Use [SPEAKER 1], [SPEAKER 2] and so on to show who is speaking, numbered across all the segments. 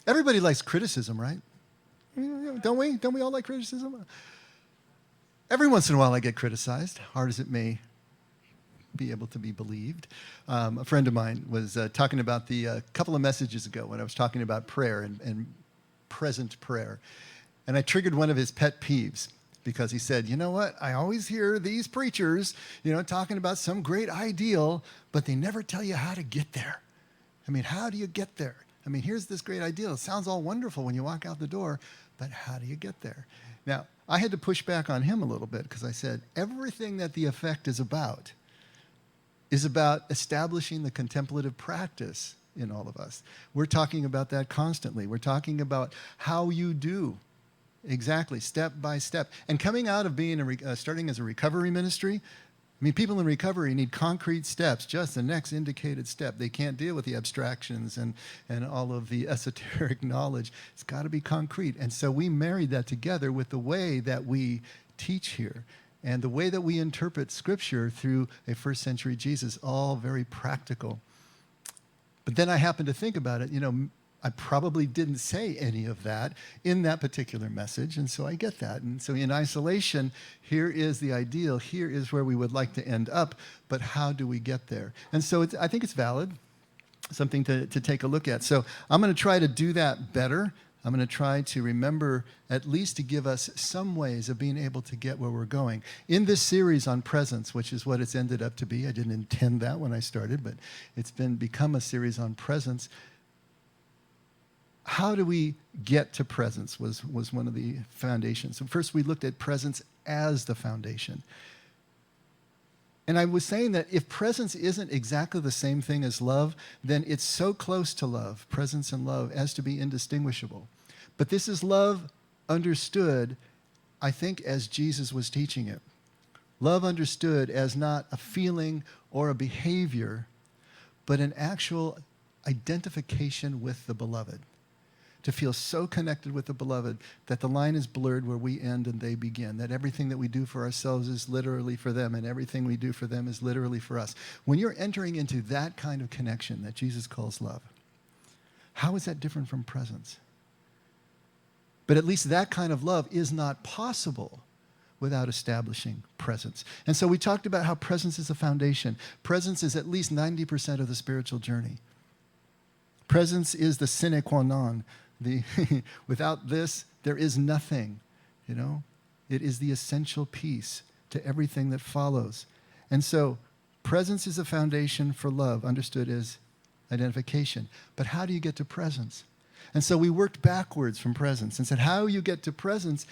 [SPEAKER 1] Everybody likes criticism, right? Don't we? Don't we all like criticism? Every once in a while I get criticized, hard as it may be able to be believed. A friend of mine was talking about the couple of messages ago when I was talking about prayer and present prayer. And I triggered one of his pet peeves because he said, you know what, I always hear these preachers, talking about some great ideal, but they never tell you how to get there. I mean, how do you get there? I mean, here's this great ideal. It sounds all wonderful when you walk out the door, but how do you get there? Now, I had to push back on him a little bit because I said, everything that the effect is about establishing the contemplative practice in all of us. We're talking about that constantly. We're talking about how you do exactly, step by step. And coming out of being starting as a recovery ministry, I mean, people in recovery need concrete steps, just the next indicated step. They can't deal with the abstractions and all of the esoteric knowledge. It's got to be concrete. And so we married that together with the way that we teach here and the way that we interpret Scripture through a first century Jesus, all very practical. But then I happened to think about it, I probably didn't say any of that in that particular message, and so I get that. And so in isolation, here is the ideal, here is where we would like to end up, but how do we get there? And so I think it's valid, something to take a look at. So I'm going to try to do that better. I'm going to try to remember at least to give us some ways of being able to get where we're going. In this series on presence, which is what it's ended up to be, I didn't intend that when I started, but it's become a series on presence. How do we get to presence was one of the foundations. So first we looked at presence as the foundation. And I was saying that if presence isn't exactly the same thing as love, then it's so close to love, presence and love, as to be indistinguishable. But this is love understood, I think, as Jesus was teaching it. Love understood as not a feeling or a behavior, but an actual identification with the beloved. To feel so connected with the beloved that the line is blurred where we end and they begin, that everything that we do for ourselves is literally for them and everything we do for them is literally for us. When you're entering into that kind of connection that Jesus calls love, how is that different from presence? But at least that kind of love is not possible without establishing presence. And so we talked about how presence is a foundation. Presence is at least 90% of the spiritual journey. Presence is the sine qua non. Without this, there is nothing, It is the essential piece to everything that follows. And so presence is a foundation for love, understood as identification. But how do you get to presence? And so we worked backwards from presence and said how you get to presence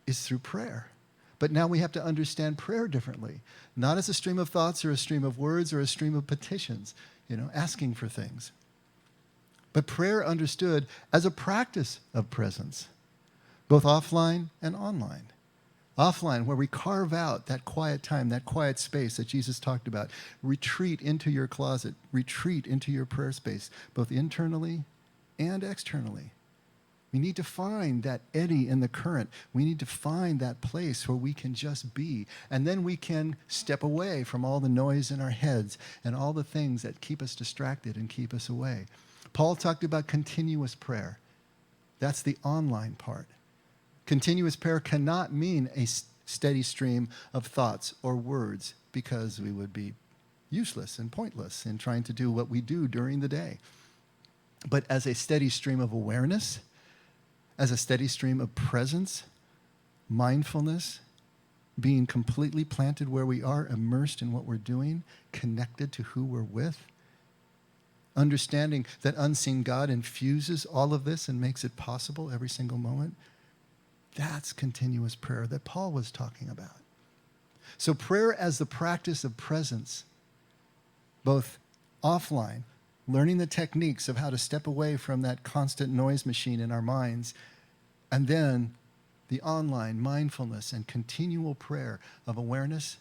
[SPEAKER 1] is through prayer. But now we have to understand prayer differently, not as a stream of thoughts or a stream of words or a stream of petitions, asking for things. But prayer understood as a practice of presence, both offline and online. Offline, where we carve out that quiet time, that quiet space that Jesus talked about. Retreat into your closet, retreat into your prayer space, both internally and externally. We need to find that eddy in the current. We need to find that place where we can just be. And then we can step away from all the noise in our heads and all the things that keep us distracted and keep us away. Paul talked about continuous prayer. That's the online part. Continuous prayer cannot mean a steady stream of thoughts or words because we would be useless and pointless in trying to do what we do during the day. But as a steady stream of awareness, as a steady stream of presence, mindfulness, being completely planted where we are, immersed in what we're doing, connected to who we're with, understanding that unseen God infuses all of this and makes it possible every single moment. That's continuous prayer that Paul was talking about. So prayer as the practice of presence, both offline, learning the techniques of how to step away from that constant noise machine in our minds, and then the online mindfulness and continual prayer of awareness,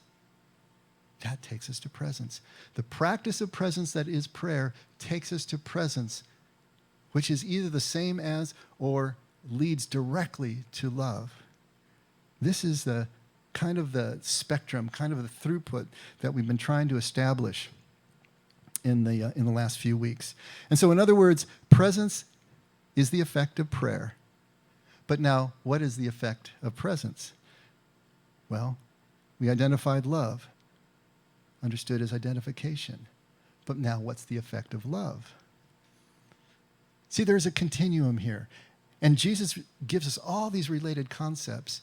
[SPEAKER 1] that takes us to presence. The practice of presence that is prayer takes us to presence, which is either the same as or leads directly to love. This is the kind of the spectrum, kind of the throughput that we've been trying to establish in the last few weeks. And so in other words, presence is the effect of prayer. But now, what is the effect of presence? Well, we identified love, understood as identification. But now, what's the effect of love? See, there's a continuum here. And Jesus gives us all these related concepts.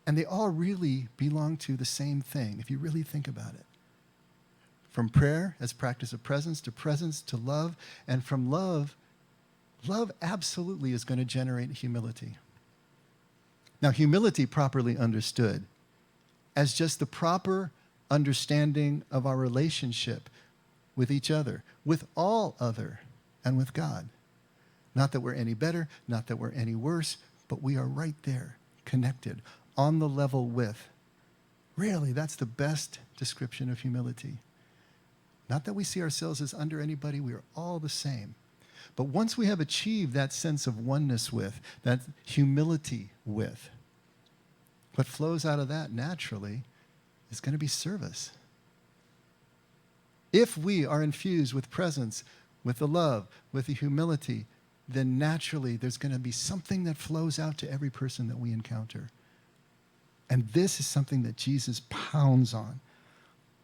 [SPEAKER 1] And they all really belong to the same thing, if you really think about it. From prayer as practice of presence to love. And from love absolutely is going to generate humility. Now, humility properly understood as just the proper understanding of our relationship with each other, with all other, and with God. Not that we're any better, not that we're any worse, but we are right there, connected, on the level with. Really, that's the best description of humility. Not that we see ourselves as under anybody, we are all the same. But once we have achieved that sense of oneness with, that humility with, what flows out of that naturally is going to be service. If we are infused with presence, with the love, with the humility, then naturally there's going to be something that flows out to every person that we encounter. And this is something that Jesus pounds on.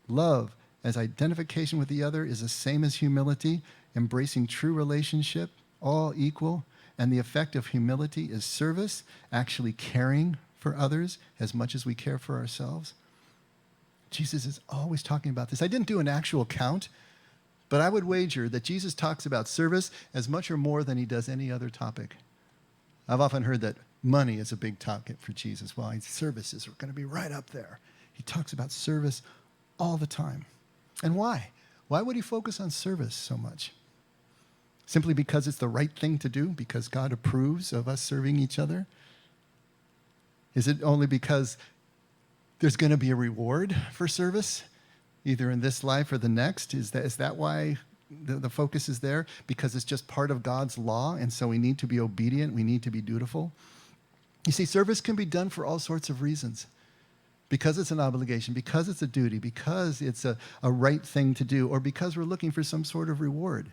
[SPEAKER 1] Love as identification with the other is the same as humility, embracing true relationship, all equal. And the effect of humility is service, actually caring for others as much as we care for ourselves. Jesus is always talking about this. I didn't do an actual count, but I would wager that Jesus talks about service as much or more than he does any other topic. I've often heard that money is a big topic for Jesus. Well, services are going to be right up there. He talks about service all the time. And why? Why would he focus on service so much? Simply because it's the right thing to do? Because God approves of us serving each other? Is it only because there's going to be a reward for service, either in this life or the next? Is that why the focus is there? Because it's just part of God's law, and so we need to be obedient, we need to be dutiful? You see, service can be done for all sorts of reasons. Because it's an obligation, because it's a duty, because it's a right thing to do, or because we're looking for some sort of reward.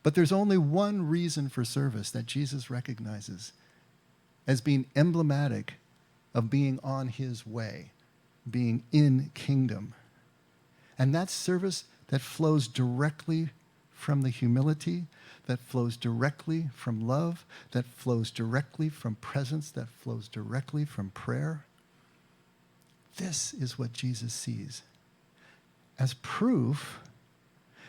[SPEAKER 1] But there's only one reason for service that Jesus recognizes as being emblematic of being on his way, being in kingdom. And that's service that flows directly from the humility, that flows directly from love, that flows directly from presence, that flows directly from prayer. This is what Jesus sees as proof,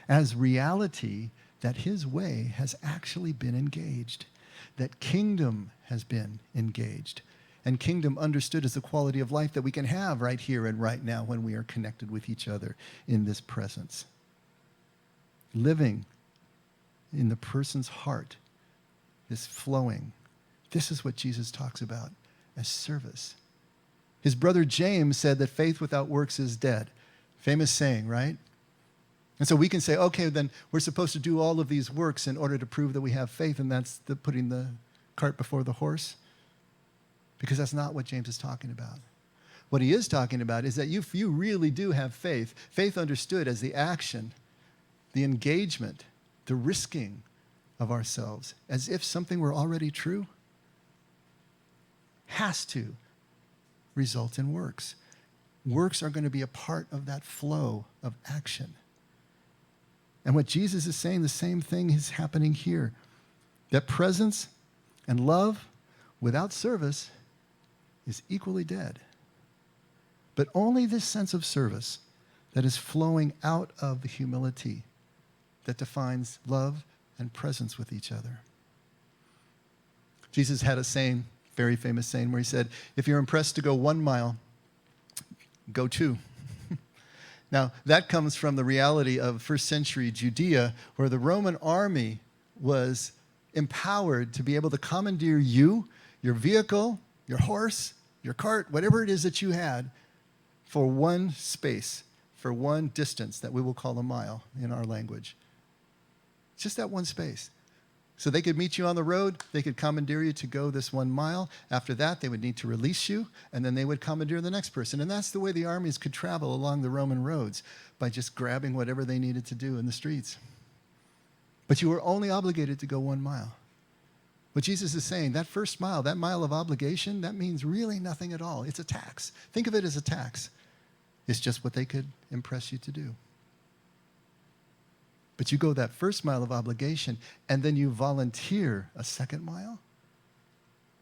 [SPEAKER 1] as reality, that his way has actually been engaged, that kingdom has been engaged, and kingdom understood as the quality of life that we can have right here and right now when we are connected with each other in this presence. Living in the person's heart, this flowing, this is what Jesus talks about as service. His brother James said that faith without works is dead. Famous saying, right? And so we can say, okay, then we're supposed to do all of these works in order to prove that we have faith, and that's putting the cart before the horse. Because that's not what James is talking about. What he is talking about is that if you really do have faith, faith understood as the action, the engagement, the risking of ourselves, as if something were already true, has to result in works. Works are going to be a part of that flow of action. And what Jesus is saying, the same thing is happening here. That presence and love without service is equally dead. But only this sense of service that is flowing out of the humility that defines love and presence with each other. Jesus had a saying, very famous saying, where he said, if you're impressed to go 1 mile, go 2. Now, that comes from the reality of first century Judea, where the Roman army was empowered to be able to commandeer you, your vehicle, your horse, your cart, whatever it is that you had, for one space, for one distance that we will call a mile in our language. Just that one space. So they could meet you on the road, they could commandeer you to go this 1 mile. After that, they would need to release you, and then they would commandeer the next person. And that's the way the armies could travel along the Roman roads, by just grabbing whatever they needed to do in the streets. But you were only obligated to go 1 mile. What Jesus is saying, that first mile, that mile of obligation, that means really nothing at all. It's a tax. Think of it as a tax. It's just what they could impress you to do. But you go that first mile of obligation, and then you volunteer a second mile.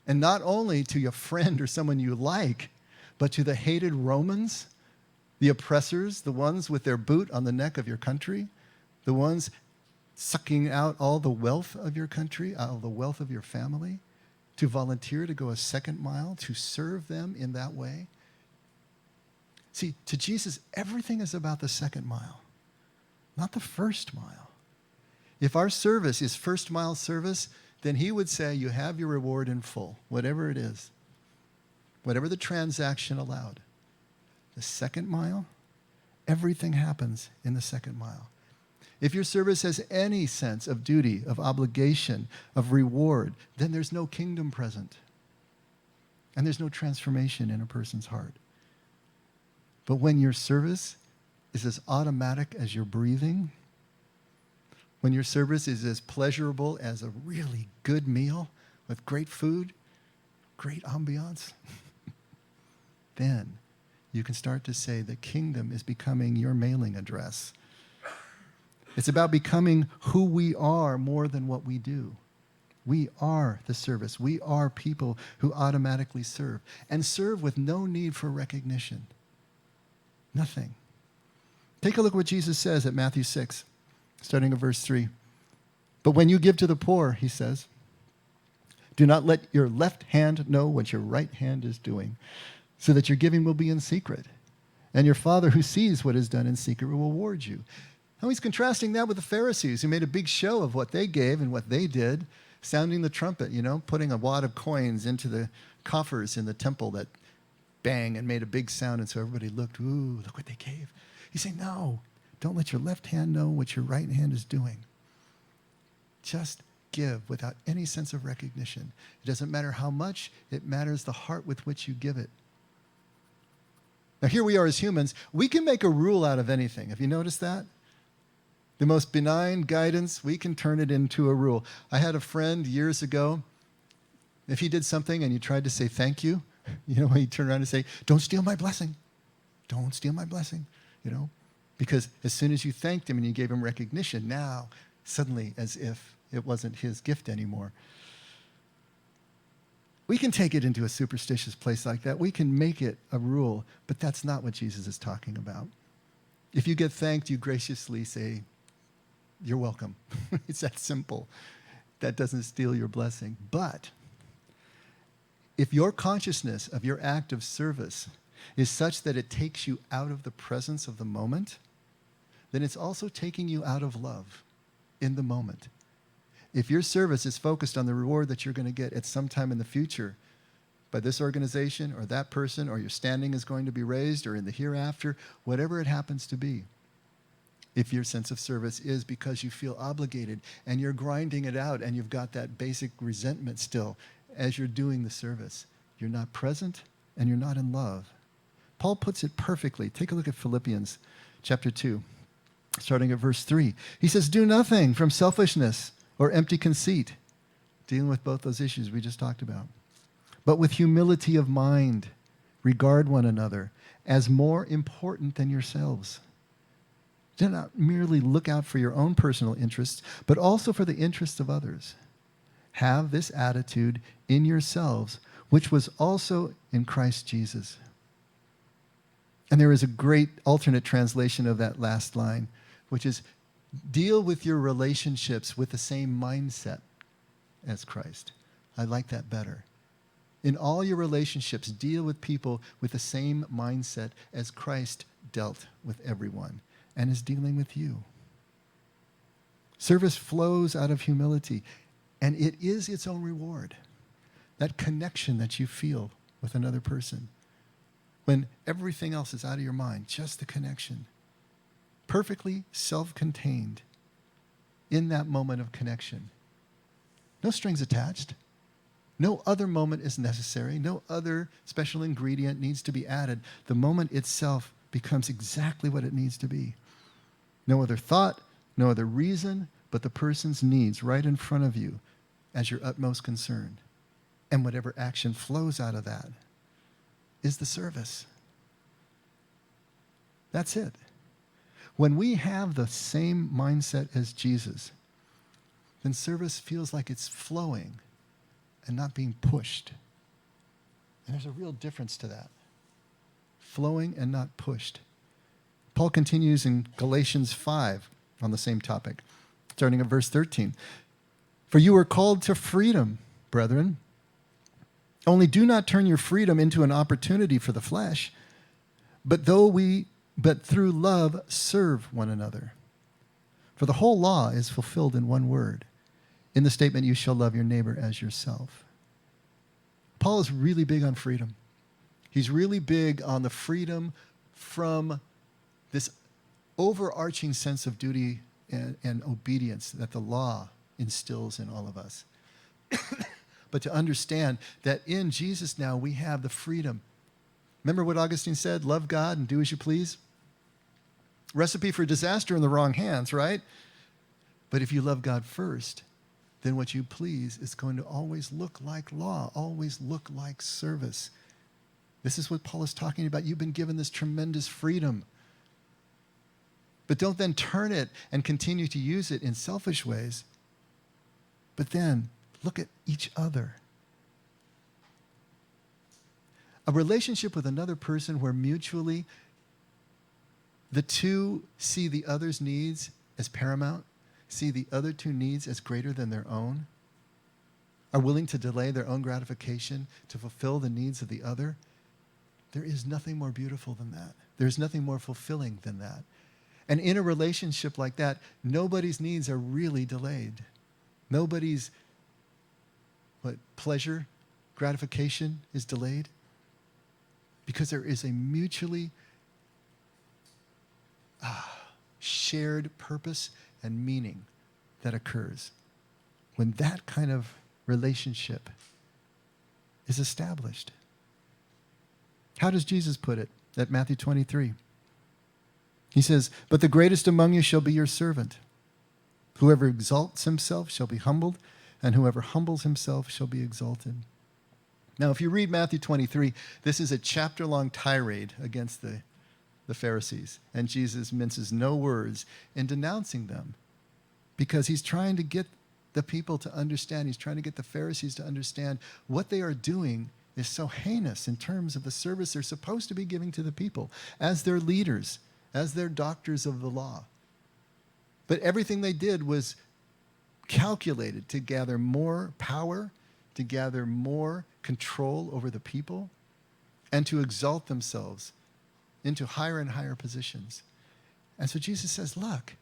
[SPEAKER 1] And not only to your friend or someone you like, but to the hated Romans, the oppressors, the ones with their boot on the neck of your country, the ones sucking out all the wealth of your country, all the wealth of your family, to volunteer to go a second mile, to serve them in that way. See, to Jesus, everything is about the second mile, not the first mile. If our service is first mile service, then he would say you have your reward in full, whatever it is, whatever the transaction allowed. The second mile, everything happens in the second mile. If your service has any sense of duty, of obligation, of reward, then there's no kingdom present. And there's no transformation in a person's heart. But when your service is as automatic as your breathing, when your service is as pleasurable as a really good meal with great food, great ambiance, then you can start to say the kingdom is becoming your mailing address. It's about becoming who we are more than what we do. We are the service. We are people who automatically serve and serve with no need for recognition. Nothing. Take a look at what Jesus says at Matthew 6, starting at verse 3. But when you give to the poor, he says, do not let your left hand know what your right hand is doing, so that your giving will be in secret. And your Father who sees what is done in secret will reward you. Now he's contrasting that with the Pharisees, who made a big show of what they gave and what they did, sounding the trumpet, putting a wad of coins into the coffers in the temple that bang and made a big sound, and so everybody looked, ooh, look what they gave. He's saying, no, don't let your left hand know what your right hand is doing. Just give without any sense of recognition. It doesn't matter how much, it matters the heart with which you give it. Now here we are as humans, we can make a rule out of anything. Have you noticed that? The most benign guidance, we can turn it into a rule. I had a friend years ago, if he did something and you tried to say thank you, he'd turn around and say, don't steal my blessing. Don't steal my blessing, Because as soon as you thanked him and you gave him recognition, now, suddenly, as if it wasn't his gift anymore. We can take it into a superstitious place like that. We can make it a rule, but that's not what Jesus is talking about. If you get thanked, you graciously say, you're welcome. It's that simple. That doesn't steal your blessing. But if your consciousness of your act of service is such that it takes you out of the presence of the moment, then it's also taking you out of love in the moment. If your service is focused on the reward that you're going to get at some time in the future by this organization or that person, or your standing is going to be raised, or in the hereafter, whatever it happens to be, if your sense of service is because you feel obligated and you're grinding it out and you've got that basic resentment still as you're doing the service, you're not present and you're not in love. Paul puts it perfectly. Take a look at Philippians chapter 2, starting at verse 3. He says, do nothing from selfishness or empty conceit, dealing with both those issues we just talked about, but with humility of mind, regard one another as more important than yourselves. Do not merely look out for your own personal interests, but also for the interests of others. Have this attitude in yourselves, which was also in Christ Jesus. And there is a great alternate translation of that last line, which is, deal with your relationships with the same mindset as Christ. I like that better. In all your relationships, deal with people with the same mindset as Christ dealt with everyone and is dealing with you. Service flows out of humility, and it is its own reward. That connection that you feel with another person. When everything else is out of your mind, just the connection. Perfectly self-contained in that moment of connection. No strings attached. No other moment is necessary. No other special ingredient needs to be added. The moment itself becomes exactly what it needs to be. No other thought, no other reason, but the person's needs right in front of you as your utmost concern. And whatever action flows out of that is the service. That's it. When we have the same mindset as Jesus, then service feels like it's flowing and not being pushed. And there's a real difference to that. Flowing and not pushed. Paul continues in Galatians 5 on the same topic, starting at verse 13. For you are called to freedom, brethren. Only do not turn your freedom into an opportunity for the flesh, but through love serve one another. For the whole law is fulfilled in one word, in the statement, you shall love your neighbor as yourself. Paul is really big on freedom. He's really big on the freedom from this overarching sense of duty and obedience that the law instills in all of us. But to understand that in Jesus now we have the freedom. Remember what Augustine said? Love God and do as you please. Recipe for disaster in the wrong hands, right? But if you love God first, then what you please is going to always look like law, always look like service. This is what Paul is talking about. You've been given this tremendous freedom. But don't then turn it and continue to use it in selfish ways. But then look at each other. A relationship with another person where mutually the two see the other's needs as paramount, see the other two needs as greater than their own, are willing to delay their own gratification to fulfill the needs of the other, there is nothing more beautiful than that. There's nothing more fulfilling than that. And in a relationship like that, nobody's needs are really delayed. Nobody's pleasure, gratification is delayed, because there is a mutually shared purpose and meaning that occurs when that kind of relationship is established. How does Jesus put it at Matthew 23? He says, but the greatest among you shall be your servant. Whoever exalts himself shall be humbled, and whoever humbles himself shall be exalted. Now, if you read Matthew 23, this is a chapter-long tirade against the Pharisees, and Jesus minces no words in denouncing them because he's trying to get the people to understand. He's trying to get the Pharisees to understand what they are doing is so heinous in terms of the service they're supposed to be giving to the people as their leaders, as their doctors of the law. But everything they did was calculated to gather more power, to gather more control over the people, and to exalt themselves into higher and higher positions. And so Jesus says, look,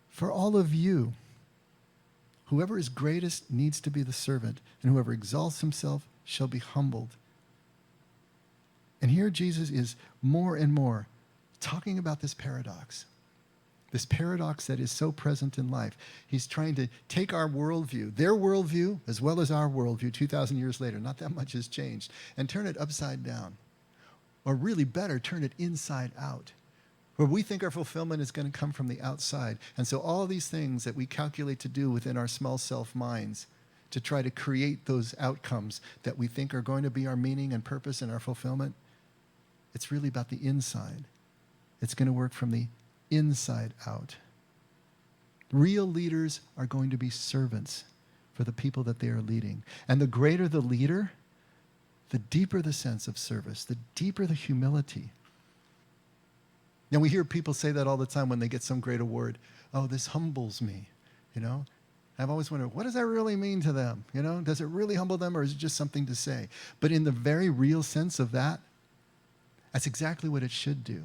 [SPEAKER 1] for all of you, whoever is greatest needs to be the servant, and whoever exalts himself shall be humbled. And here Jesus is more and more talking about this paradox that is so present in life. He's trying to take our worldview, their worldview, as well as our worldview 2,000 years later, not that much has changed, and turn it upside down. Or really better, turn it inside out, where we think our fulfillment is going to come from the outside. And so all these things that we calculate to do within our small self minds to try to create those outcomes that we think are going to be our meaning and purpose and our fulfillment, it's really about the inside. It's going to work from the inside out. Real leaders are going to be servants for the people that they are leading. And the greater the leader, the deeper the sense of service, the deeper the humility. Now, we hear people say that all the time when they get some great award. Oh, this humbles me, I've always wondered, what does that really mean to them? Does it really humble them, or is it just something to say? But in the very real sense of that, that's exactly what it should do.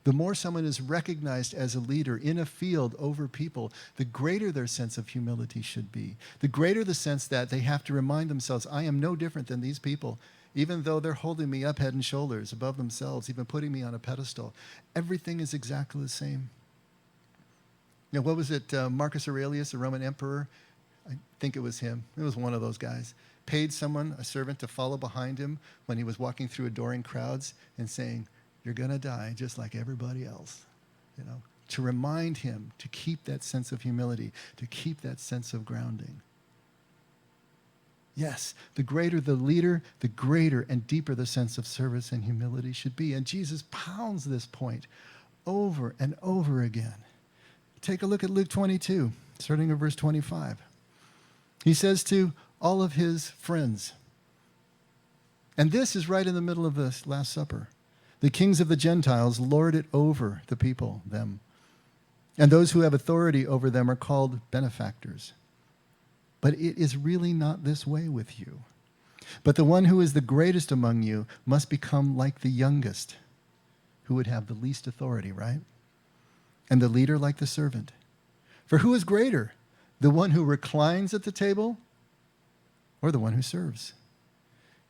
[SPEAKER 1] The more someone is recognized as a leader in a field over people, the greater their sense of humility should be. The greater the sense that they have to remind themselves, I am no different than these people, even though they're holding me up head and shoulders above themselves, even putting me on a pedestal. Everything is exactly the same. What was it? Marcus Aurelius, the Roman emperor, I think it was him. It was one of those guys. Paid someone, a servant, to follow behind him when he was walking through adoring crowds and saying, you're going to die just like everybody else. to remind him to keep that sense of humility, to keep that sense of grounding. Yes, the greater the leader, the greater and deeper the sense of service and humility should be. And Jesus pounds this point over and over again. Take a look at Luke 22, starting at verse 25. He says to all of his friends, and this is right in the middle of the Last Supper, the kings of the Gentiles lord it over the people, them. And those who have authority over them are called benefactors. But it is really not this way with you. But the one who is the greatest among you must become like the youngest, who would have the least authority, right? And the leader like the servant. For who is greater, the one who reclines at the table or the one who serves?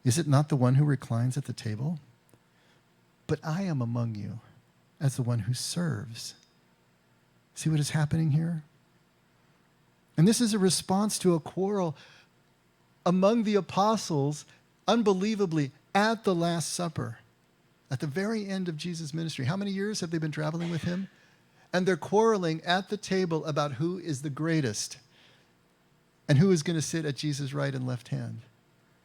[SPEAKER 1] Is it not the one who reclines at the table? But I am among you as the one who serves. See what is happening here? And this is a response to a quarrel among the apostles, unbelievably, at the Last Supper, at the very end of Jesus' ministry. How many years have they been traveling with him? And they're quarreling at the table about who is the greatest and who is going to sit at Jesus' right and left hand.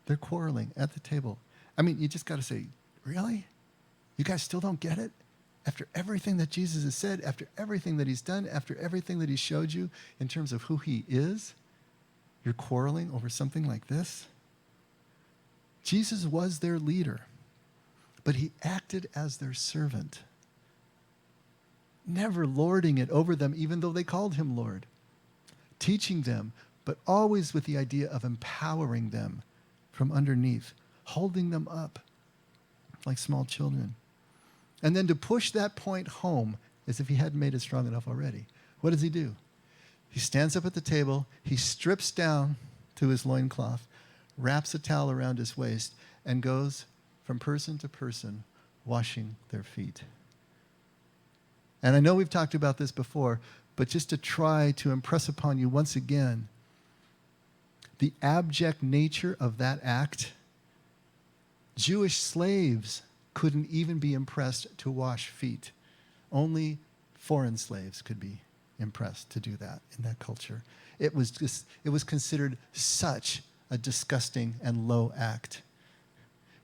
[SPEAKER 1] They're quarreling at the table. I mean, you just got to say, really? You guys still don't get it? After everything that Jesus has said, after everything that he's done, after everything that he showed you in terms of who he is, you're quarreling over something like this? Jesus was their leader, but he acted as their servant, never lording it over them, even though they called him Lord, teaching them, but always with the idea of empowering them from underneath, holding them up like small children. And then to push that point home as if he hadn't made it strong enough already, what does he do? He stands up at the table, he strips down to his loincloth, wraps a towel around his waist, and goes from person to person washing their feet. And I know we've talked about this before, but just to try to impress upon you once again, the abject nature of that act, Jewish slaves couldn't even be impressed to wash feet. Only foreign slaves could be impressed to do that in that culture. It was considered such a disgusting and low act.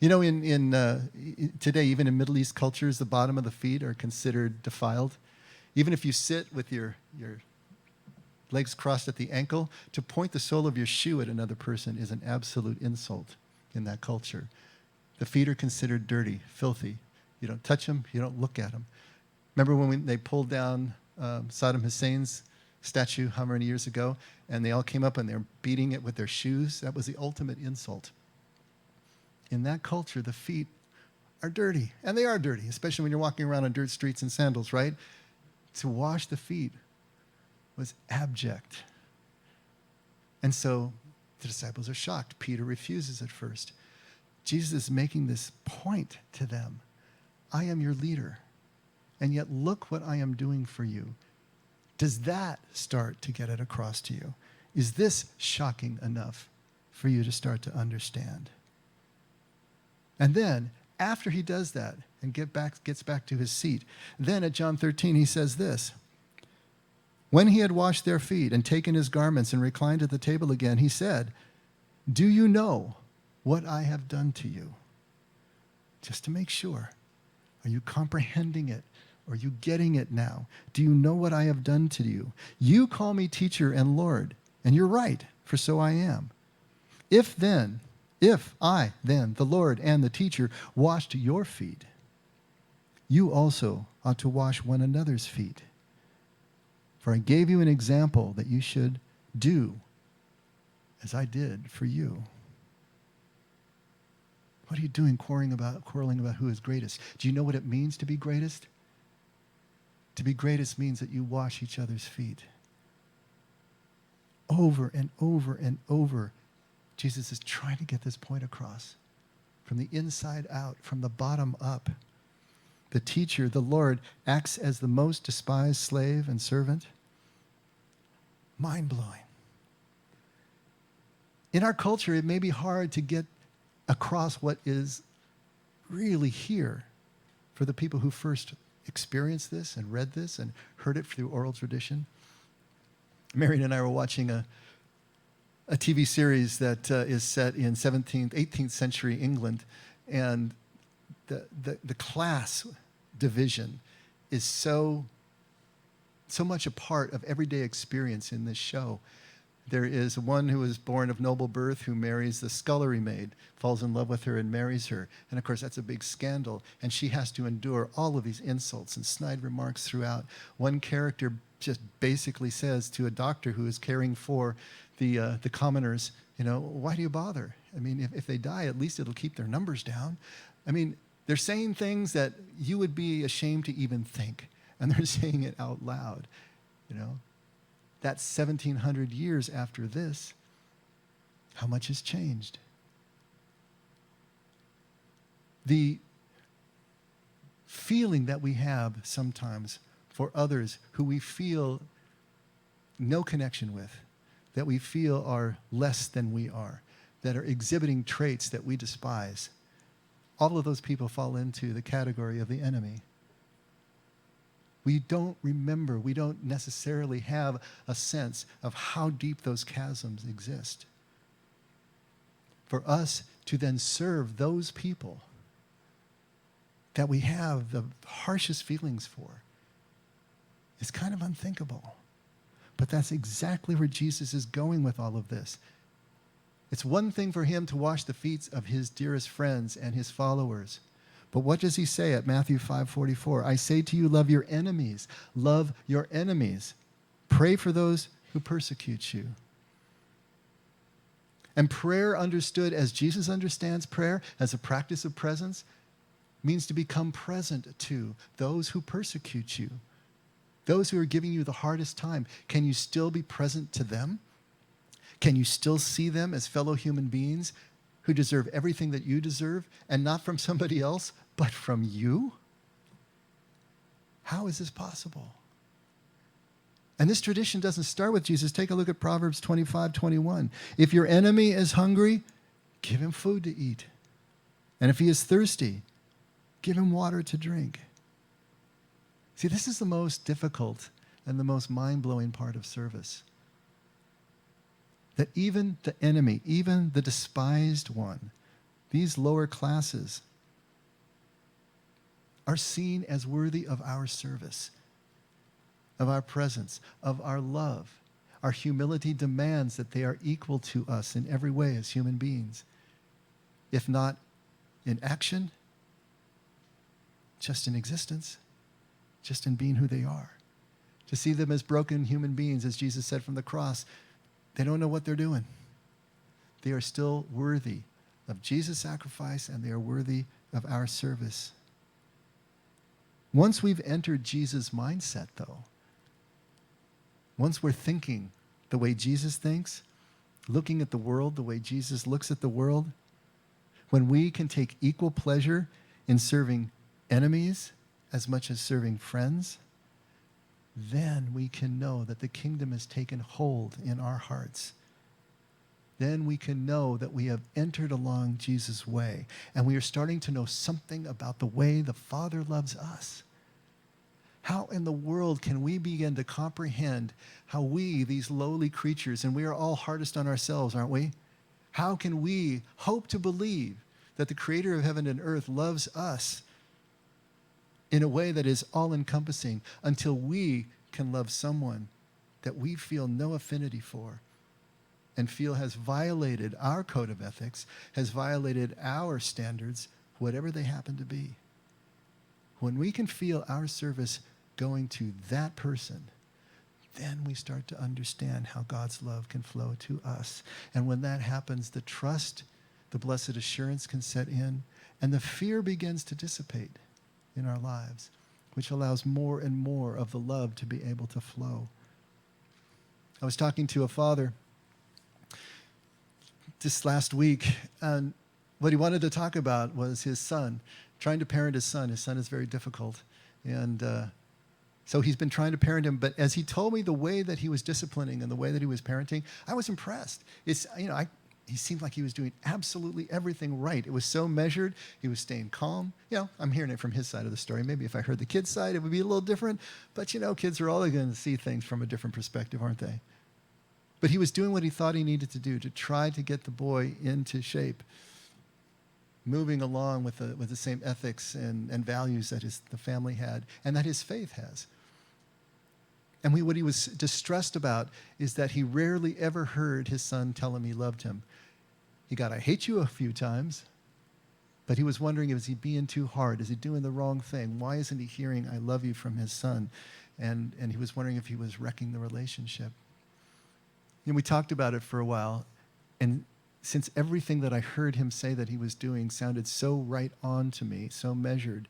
[SPEAKER 1] You know, in today, even in Middle East cultures, the bottom of the feet are considered defiled. Even if you sit with your legs crossed at the ankle, to point the sole of your shoe at another person is an absolute insult in that culture. The feet are considered dirty, filthy. You don't touch them, you don't look at them. Remember when they pulled down Saddam Hussein's statue how many years ago, and they all came up and they're beating it with their shoes? That was the ultimate insult. In that culture, the feet are dirty, and they are dirty, especially when you're walking around on dirt streets in sandals, right? To wash the feet was abject. And so the disciples are shocked. Peter refuses at first. Jesus is making this point to them. I am your leader, and yet look what I am doing for you. Does that start to get it across to you? Is this shocking enough for you to start to understand? And then, after he does that and gets back to his seat, then at John 13 he says this. When he had washed their feet and taken his garments and reclined at the table again, he said, do you know what I have done to you? Just to make sure. Are you comprehending it? Are you getting it now? Do you know what I have done to you? You call me teacher and Lord, and you're right, for so I am. If I, then, the Lord and the teacher, washed your feet, you also ought to wash one another's feet. For I gave you an example that you should do as I did for you. What are you doing quarreling about who is greatest? Do you know what it means to be greatest? To be greatest means that you wash each other's feet. Over and over and over, Jesus is trying to get this point across. From the inside out, from the bottom up. The teacher, the Lord, acts as the most despised slave and servant. Mind-blowing. In our culture, it may be hard to get across what is really here for the people who first experienced this and read this and heard it through oral tradition. Marion and I were watching a TV series that is set in 17th, 18th century England, and the class division is so much a part of everyday experience in this show. There is one who is born of noble birth who marries the scullery maid, falls in love with her and marries her. And of course, that's a big scandal. And she has to endure all of these insults and snide remarks throughout. One character just basically says to a doctor who is caring for the commoners, why do you bother? I mean, if they die, at least it'll keep their numbers down. I mean, they're saying things that you would be ashamed to even think. And they're saying it out loud, That's 1,700 years after this. How much has changed? The feeling that we have sometimes for others who we feel no connection with, that we feel are less than we are, that are exhibiting traits that we despise, all of those people fall into the category of the enemy. We don't remember, we don't necessarily have a sense of how deep those chasms exist. For us to then serve those people that we have the harshest feelings for is kind of unthinkable. But that's exactly where Jesus is going with all of this. It's one thing for him to wash the feet of his dearest friends and his followers. But what does he say at Matthew 5:44? I say to you, love your enemies. Love your enemies. Pray for those who persecute you. And prayer understood as Jesus understands prayer, as a practice of presence, means to become present to those who persecute you, those who are giving you the hardest time. Can you still be present to them? Can you still see them as fellow human beings who deserve everything that you deserve, and not from somebody else, but from you? How is this possible? And this tradition doesn't start with Jesus. Take a look at Proverbs 25:21. If your enemy is hungry, give him food to eat. And if he is thirsty, give him water to drink. See, this is the most difficult and the most mind-blowing part of service. That even the enemy, even the despised one, these lower classes, are seen as worthy of our service, of our presence, of our love. Our humility demands that they are equal to us in every way as human beings. If not in action, just in existence, just in being who they are. To see them as broken human beings, as Jesus said from the cross, they don't know what they're doing. They are still worthy of Jesus' sacrifice, and they are worthy of our service. Once we've entered Jesus' mindset, though, once we're thinking the way Jesus thinks, looking at the world the way Jesus looks at the world, when we can take equal pleasure in serving enemies as much as serving friends, then we can know that the kingdom has taken hold in our hearts. Then we can know that we have entered along Jesus' way, and we are starting to know something about the way the Father loves us. How in the world can we begin to comprehend how we, these lowly creatures, and we are all hardest on ourselves, aren't we? How can we hope to believe that the Creator of heaven and earth loves us in a way that is all-encompassing until we can love someone that we feel no affinity for and feel has violated our code of ethics, has violated our standards, whatever they happen to be? When we can feel our service going to that person, then we start to understand how God's love can flow to us. And when that happens, the trust, the blessed assurance can set in, and the fear begins to dissipate in our lives, which allows more and more of the love to be able to flow. I was talking to a father just last week, and what he wanted to talk about was his son, trying to parent his son. His son is very difficult, and so he's been trying to parent him. But as he told me the way that he was disciplining and the way that he was parenting, I was impressed. he seemed like he was doing absolutely everything right. It was so measured. He was staying calm. I'm hearing it from his side of the story. Maybe if I heard the kid's side, it would be a little different. But, kids are always going to see things from a different perspective, aren't they? But he was doing what he thought he needed to do to try to get the boy into shape, moving along with the same ethics and values that the family had and that his faith has. And what he was distressed about is that he rarely ever heard his son tell him he loved him. He got, "I hate you" a few times, but he was wondering, is he being too hard? Is he doing the wrong thing? Why isn't he hearing "I love you" from his son? And he was wondering if he was wrecking the relationship. We talked about it for a while, and since everything that I heard him say that he was doing sounded so right on to me, so measured,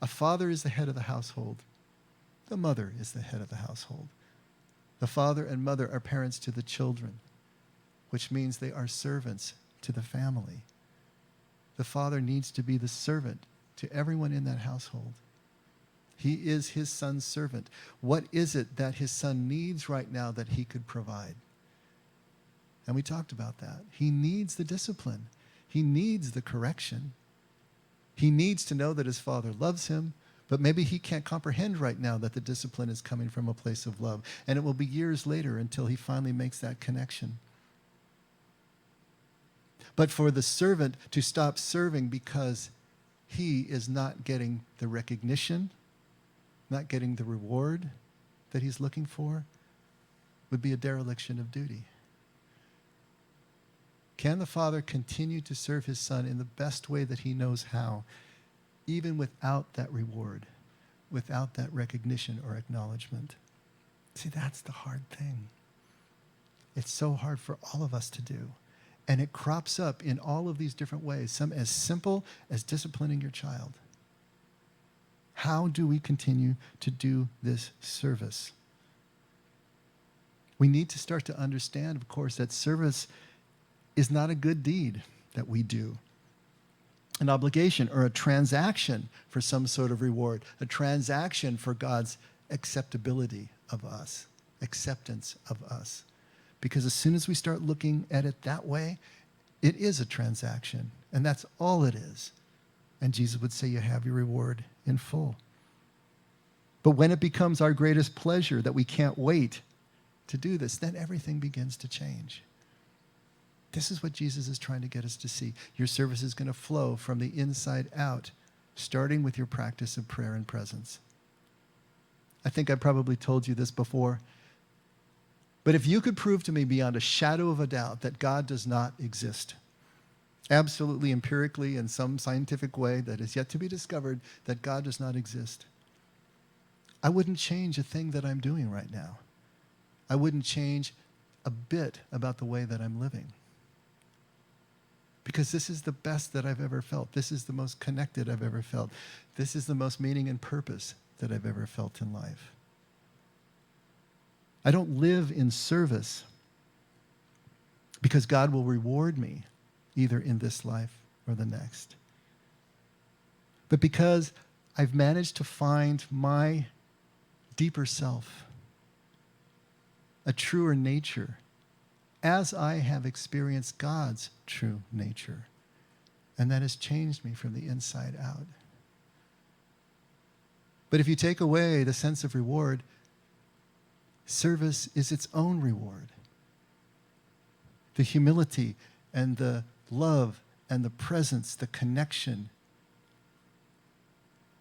[SPEAKER 1] a father is the head of the household. The mother is the head of the household. The father and mother are parents to the children, which means they are servants to the family. The father needs to be the servant to everyone in that household. He is his son's servant. What is it that his son needs right now that he could provide? And we talked about that. He needs the discipline. He needs the correction. He needs to know that his father loves him, but maybe he can't comprehend right now that the discipline is coming from a place of love. And it will be years later until he finally makes that connection. But for the servant to stop serving because he is not getting the recognition, not getting the reward that he's looking for, would be a dereliction of duty. Can the father continue to serve his son in the best way that he knows how, even without that reward, without that recognition or acknowledgement? See, that's the hard thing. It's so hard for all of us to do. And it crops up in all of these different ways, some as simple as disciplining your child. How do we continue to do this service? We need to start to understand, of course, that service is not a good deed that we do. An obligation or a transaction for some sort of reward, a transaction for God's acceptability of us, acceptance of us. Because as soon as we start looking at it that way, it is a transaction, and that's all it is. And Jesus would say, you have your reward in full. But when it becomes our greatest pleasure that we can't wait to do this, then everything begins to change. This is what Jesus is trying to get us to see. Your service is going to flow from the inside out, starting with your practice of prayer and presence. I think I probably told you this before, but if you could prove to me beyond a shadow of a doubt that God does not exist, absolutely empirically in some scientific way that is yet to be discovered, that God does not exist, I wouldn't change a thing that I'm doing right now. I wouldn't change a bit about the way that I'm living. Because this is the best that I've ever felt. This is the most connected I've ever felt. This is the most meaning and purpose that I've ever felt in life. I don't live in service because God will reward me either in this life or the next, but because I've managed to find my deeper self, a truer nature, as I have experienced God's true nature. And that has changed me from the inside out. But if you take away the sense of reward, service is its own reward. The humility and the love and the presence, the connection.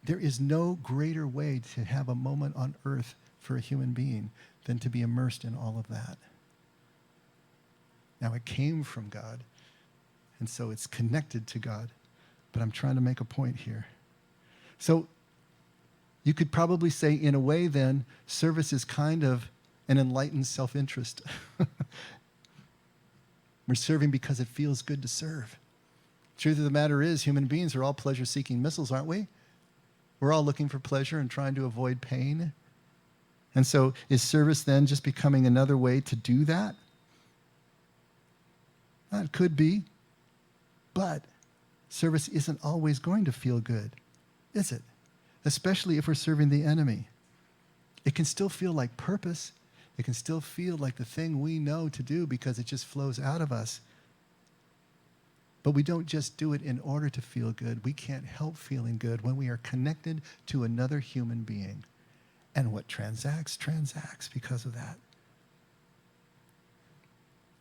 [SPEAKER 1] There is no greater way to have a moment on earth for a human being than to be immersed in all of that. Now, it came from God, and so it's connected to God, but I'm trying to make a point here. So you could probably say, in a way then, service is kind of an enlightened self-interest. We're serving because it feels good to serve. Truth of the matter is, human beings are all pleasure-seeking missiles, aren't we? We're all looking for pleasure and trying to avoid pain. And so is service then just becoming another way to do that? It could be, but service isn't always going to feel good, is it? Especially if we're serving the enemy. It can still feel like purpose. It can still feel like the thing we know to do because it just flows out of us. But we don't just do it in order to feel good. We can't help feeling good when we are connected to another human being. And what transacts because of that.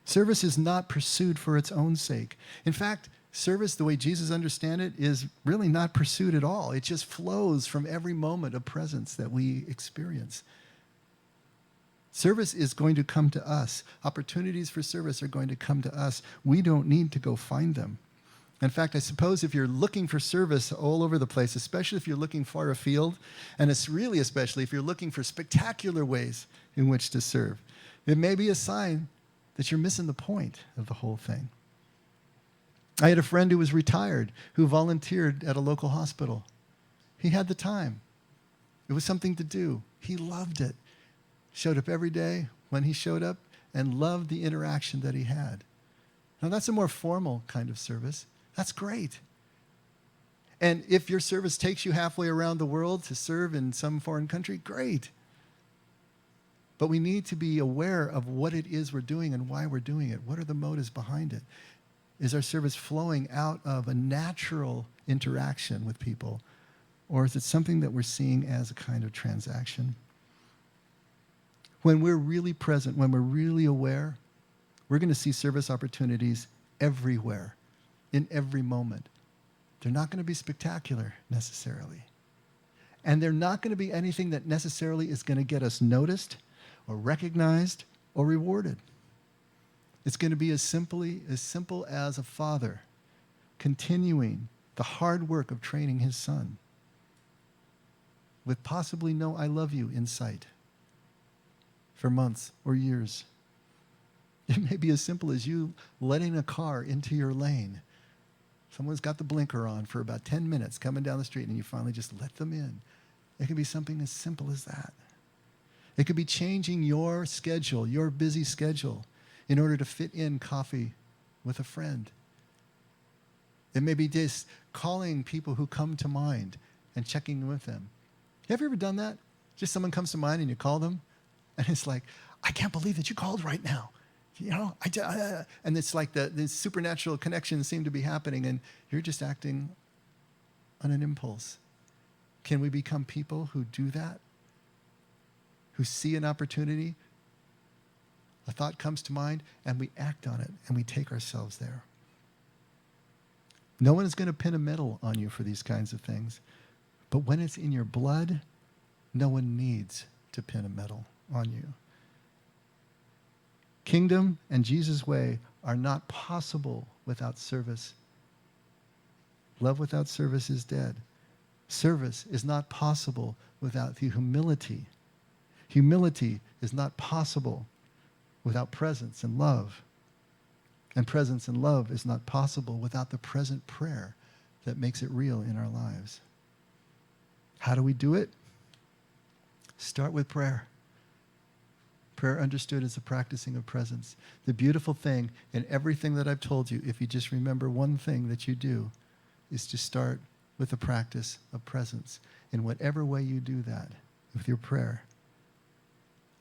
[SPEAKER 1] Service is not pursued for its own sake. In fact, service, the way Jesus understands it, is really not pursued at all. It just flows from every moment of presence that we experience. Service is going to come to us. Opportunities for service are going to come to us. We don't need to go find them. In fact, I suppose if you're looking for service all over the place, especially if you're looking far afield, and it's really especially if you're looking for spectacular ways in which to serve, it may be a sign that you're missing the point of the whole thing. I had a friend who was retired who volunteered at a local hospital. He had the time. It was something to do. He loved it. Showed up every day when he showed up and loved the interaction that he had. Now, that's a more formal kind of service. That's great. And if your service takes you halfway around the world to serve in some foreign country, great. But we need to be aware of what it is we're doing and why we're doing it. What are the motives behind it? Is our service flowing out of a natural interaction with people? Or is it something that we're seeing as a kind of transaction? When we're really present, when we're really aware, we're going to see service opportunities everywhere, in every moment. They're not going to be spectacular necessarily. And they're not going to be anything that necessarily is going to get us noticed or recognized or rewarded. It's going to be as simple as a father continuing the hard work of training his son with possibly no "I love you" in sight for months or years. It may be as simple as you letting a car into your lane. Someone's got the blinker on for about 10 minutes coming down the street and you finally just let them in. It can be something as simple as that. It could be changing your schedule, your busy schedule, in order to fit in coffee with a friend. It may be just calling people who come to mind and checking with them. Have you ever done that? Just someone comes to mind and you call them, and it's like, I can't believe that you called right now. You know, and it's like the supernatural connections seem to be happening, and you're just acting on an impulse. Can we become people who do that? Who see an opportunity, a thought comes to mind, and we act on it, and we take ourselves there. No one is going to pin a medal on you for these kinds of things. But when it's in your blood, no one needs to pin a medal on you. Kingdom and Jesus' way are not possible without service. Love without service is dead. Service is not possible without the humility. Humility is not possible without presence and love. And presence and love is not possible without the present prayer that makes it real in our lives. How do we do it? Start with prayer. Prayer understood as the practicing of presence. The beautiful thing in everything that I've told you, if you just remember one thing that you do, is to start with the practice of presence. In whatever way you do that, with your prayer.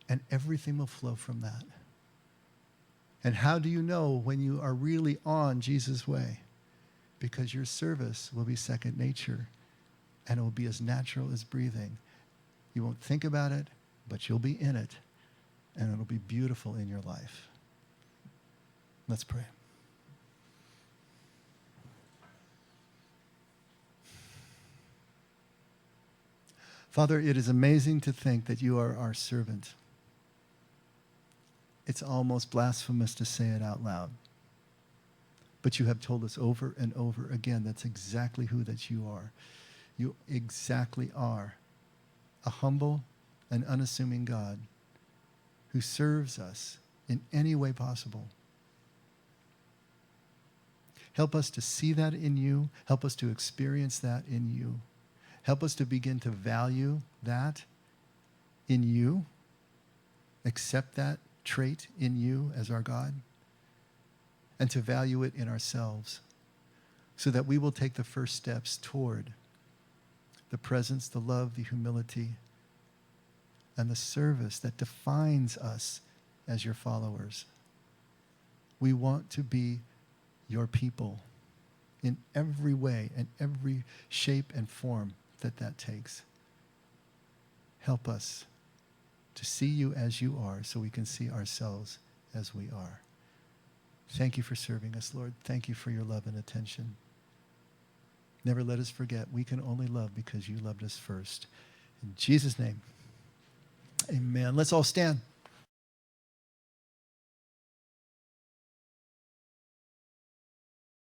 [SPEAKER 1] And everything will flow from that. And how do you know when you are really on Jesus' way? Because your service will be second nature, and it will be as natural as breathing. You won't think about it, but you'll be in it, and it'll be beautiful in your life. Let's pray. Father, it is amazing to think that you are our servant. It's almost blasphemous to say it out loud. But you have told us over and over again that's exactly who that you are. You exactly are a humble and unassuming God who serves us in any way possible. Help us to see that in you. Help us to experience that in you. Help us to begin to value that in you, accept that trait in you as our God, and to value it in ourselves so that we will take the first steps toward the presence, the love, the humility, and the service that defines us as your followers. We want to be your people in every way and every shape and form that takes. Help us to see you as you are so we can see ourselves as we are. Thank you for serving us, Lord. Thank you for your love and attention. Never let us forget we can only love because you loved us first. In Jesus' name, amen. Let's all stand.